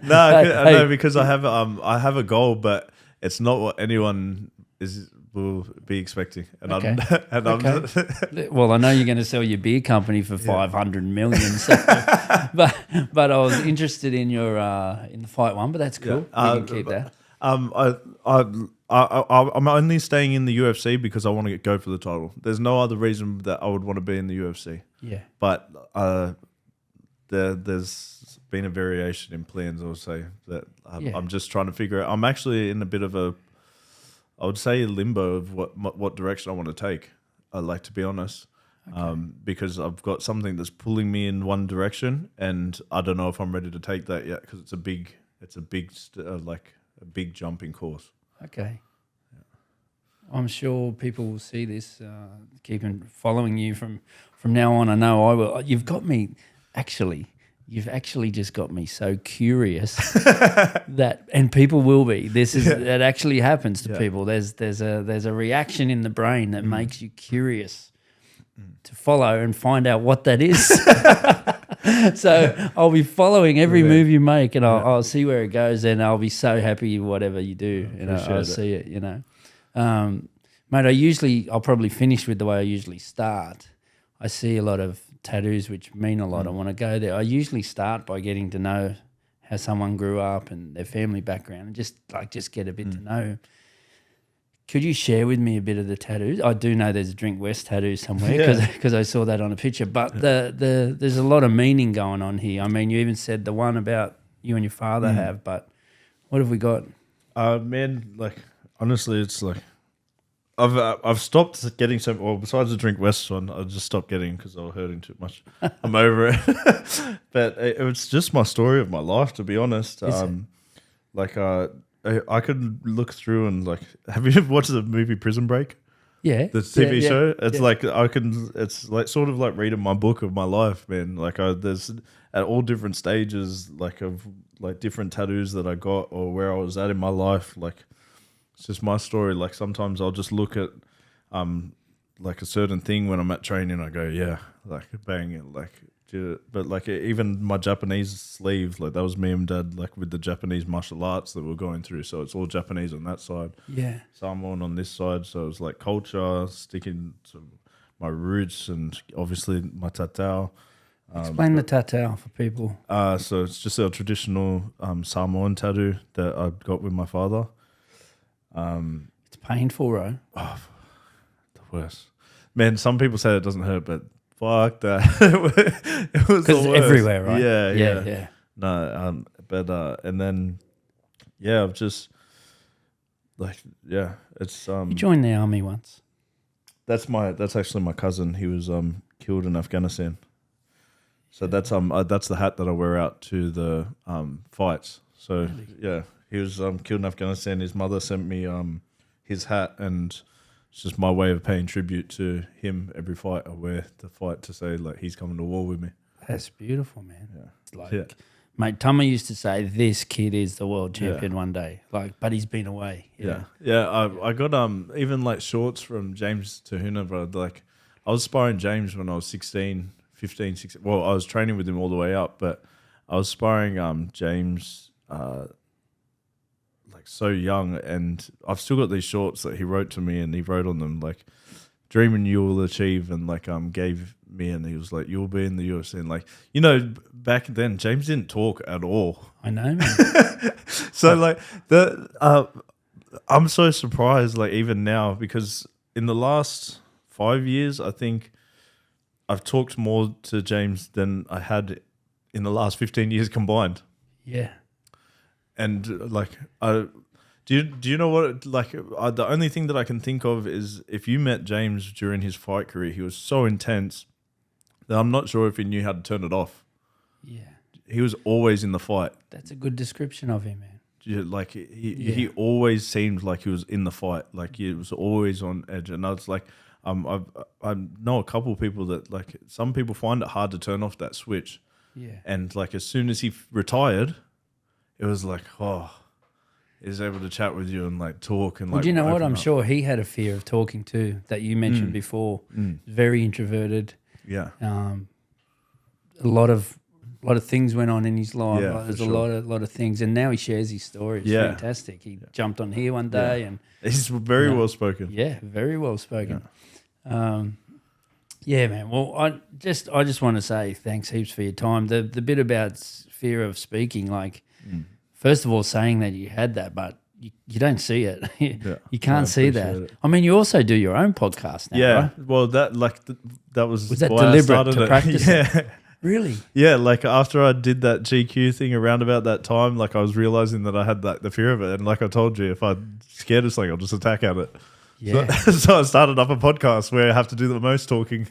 No, because I have a goal, but it's not what anyone will be expecting. And Okay. I'm Well, I know you're going to sell your beer company for 500 million. So, but I was interested in your in the fight one, but that's cool. You can keep that. I'm only staying in the UFC because I want to go for the title. There's no other reason that I would want to be in the UFC. Yeah. But there's been a variation in plans, I would say, that I'm just trying to figure out. I'm actually in a bit of a, I would say, limbo of what direction I want to take. I like to be honest, because I've got something that's pulling me in one direction, and I don't know if I'm ready to take that yet because it's a big jumping course. Okay. I'm sure people will see this, keep following you from now on. I know I will. You've actually just got me so curious that, and people will be. That actually happens to people. There's a reaction in the brain that makes you curious to follow and find out what that is. So I'll be following every move you make, and I'll see where it goes, and I'll be so happy whatever you do. I'll see it. Mate, I'll probably finish with the way I usually start. I see a lot of tattoos which mean a lot. I want to go there. I usually start by getting to know how someone grew up and their family background, and just get a bit to know. Could you share with me a bit of the tattoos? I do know there's a Drink West tattoo somewhere because I saw that on a picture, but there's a lot of meaning going on here. I mean, you even said the one about you and your father have, but what have we got? Man, like honestly, it's like I've stopped getting so. Well, besides the Drink West one, I just stopped getting because I was hurting too much. I'm over it. But it's just my story of my life, to be honest. I could look through and have you watched the movie Prison Break? Yeah, the TV show. It's like it's like sort of like reading my book of my life, man. Like there's at all different stages, of different tattoos that I got or where I was at in my life. Like it's just my story. Like sometimes I'll just look at a certain thing when I'm at training. I go, yeah, bang it, but like even my Japanese sleeve, like that was me and Dad, like with the Japanese martial arts that we're going through. So it's all Japanese on that side. Yeah. Samoan on this side. So it was like culture, sticking to my roots, and obviously my tatau. Explain the tatau for people. So it's just a traditional Samoan tattoo that I got with my father. It's painful, right? Oh, the worst. Man, some people say it doesn't hurt, but fuck that. It was Because it's everywhere, right? Yeah. No, and then, I've just, it's You joined the army once. that's actually my cousin. He was killed in Afghanistan. So that's the hat that I wear out to the fights. So he was killed in Afghanistan. His mother sent me his hat, and it's just my way of paying tribute to him. Every fight I wear the fight to say like he's coming to war with me. That's beautiful, man. Yeah. It's like, mate, Tama used to say, "This kid is the world champion one day." Like, but he's been away. I got even like shorts from James Tahuna, bro. Like, I was sparring James when I was 15, 16. Well, I was training with him all the way up, but I was sparring James like so young, and I've still got these shorts that he wrote to me, and he wrote on them like, "Dreaming you will achieve," and like gave me, and he was like, "You'll be in the UFC." And like, back then James didn't talk at all. I know, man. So like I'm so surprised, like even now, because in the last 5 years, I think I've talked more to James than I had in the last 15 years combined. Yeah. And like, do you know what? Like, the only thing that I can think of is if you met James during his fight career, he was so intense that I'm not sure if he knew how to turn it off. Yeah. He was always in the fight. That's a good description of him, man. Like he always seemed like he was in the fight. Like he was always on edge. And I was like, I know a couple of people that like some people find it hard to turn off that switch. Yeah. And like as soon as he retired, it was like, he's able to chat with you and like talk and well, like. do you know what? I'm up. sure he had a fear of talking too that you mentioned before. Very introverted. Yeah. A lot of things went on in his life. Yeah, Like, there's for a lot of things, and now he shares his story. It's fantastic. He jumped on here one day, and he's very well spoken. Yeah, very well spoken. Yeah, man. Well, I just want to say thanks heaps for your time. The bit about fear of speaking, like first of all, saying that you had that, but you don't see it. You can't see that. it. I mean, you also do your own podcast now, right? Well, that was that why I deliberate started to it. practice Yeah. it? Really? Yeah, like after I did that GQ thing around about that time, like I was realizing that I had the fear of it, and like I told you, if I'm scared of something, I'll just attack at it. Yeah. So I started up a podcast where I have to do the most talking.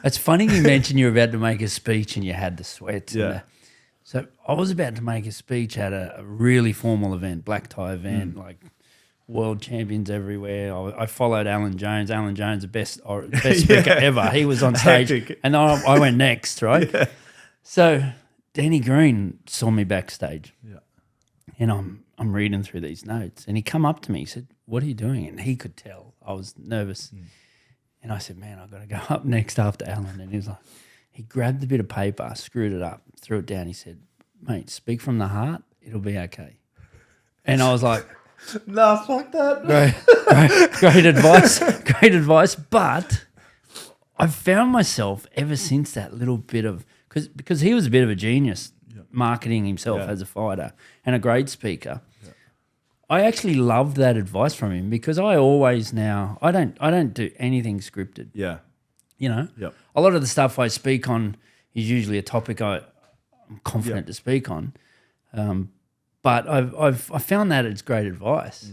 It's funny you mentioned you were about to make a speech and you had the sweats. Yeah. So I was about to make a speech at a really formal event, black tie event, like world champions everywhere. I followed Alan Jones. Alan Jones, the best speaker ever. He was on stage, Hectic. and I went next, right? Yeah. So Danny Green saw me backstage, and I'm reading through these notes, and he come up to me. He said, "What are you doing?" And he could tell I was nervous, and I said, "Man, I've got to go up next after Alan." And he was like, he grabbed a bit of paper, screwed it up, threw it down. He said, "Mate, speak from the heart. It'll be okay." And I was like, "Nah, fuck that." Great advice. Great advice. But I've found myself ever since that little bit of because he was a bit of a genius marketing himself as a fighter and a great speaker. Yeah. I actually loved that advice from him because I always now I don't do anything scripted. Yeah. You know? Yep. A lot of the stuff I speak on is usually a topic I'm confident to speak on. But I've found that it's great advice.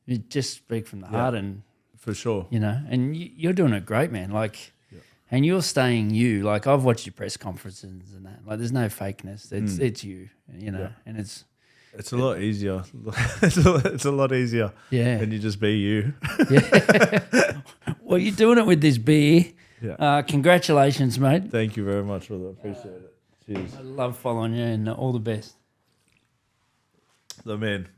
You just speak from the heart, and for sure, and you're doing it great, man. Like, and you're staying you. Like I've watched your press conferences and that. Like, there's no fakeness. It's you, and it's a lot easier. It's a lot easier. Yeah, when you just be you. Yeah. Well, you're doing it with this beer. Yeah. Congratulations, mate. Thank you very much, brother. Appreciate it. Cheers. I love following you, and all the best. The man.